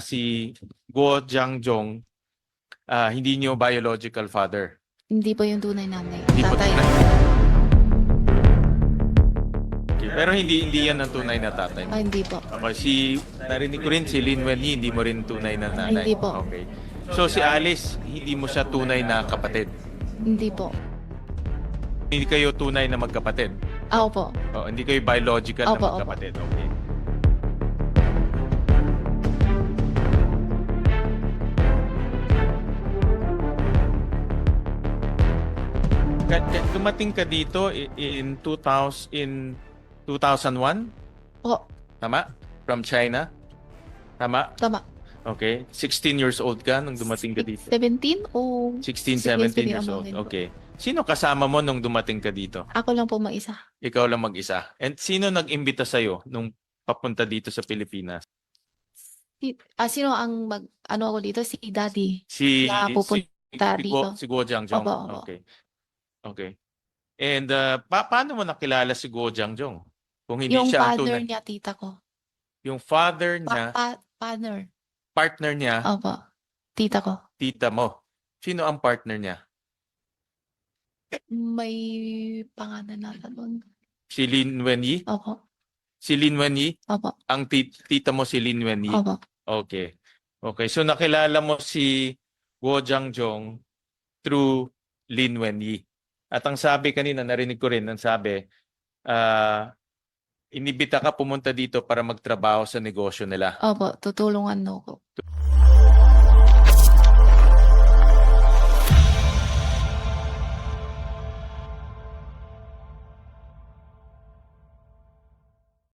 si Guo Jiangjong, hindi niyo biological father. Hindi po yung tunay nanay. Hindi po Tatay. tunay. Okay. Pero hindi yan ang tunay na tatay mo. Hindi po. Okay, narinig ko rin si Lin Wenyi, hindi mo rin tunay na nanay. Hindi po. Okay. So si Alice, hindi mo siya tunay na kapatid. Hindi po. Hindi kayo tunay na magkapatid. Ako po. Hindi kayo biological Opo, na magkapatid. Okay. Dumating ka dito in 2001? Po. Tama? From China? Tama? Tama. Okay. 16 years old ka nung dumating ka dito? 17 o 16, 17 Sige, sige, years old. aminin po. Okay. Sino kasama mo nung dumating ka dito? Ako lang po mag-isa. Ikaw lang mag-isa. And sino nag-imbita sa'yo nung papunta dito sa Pilipinas? Sino ang ano ako dito? Si Daddy. Si Na pupunta dito. Si Guo Jiangjong. Opo, opo. Okay. Okay. And paano mo nakilala si Guo Jiangjong? Kung hindi Yung siya ang father tunay. niya, tita ko. Yung father niya, Partner. partner niya, Opo. Tita ko. tita mo. Sino ang partner niya? May pangalan na doon. Si Lin Wenyi? Opo. Si Lin Wenyi? Opo. Ang tita mo si Lin Wenyi? Opo. Okay. Okay. So nakilala mo si Guo Jiangjong through Lin Wenyi. At ang sabi kanina, narinig ko rin, ang sabi, inibita ka pumunta dito para magtrabaho sa negosyo nila. Opo. Tutulungan no ko.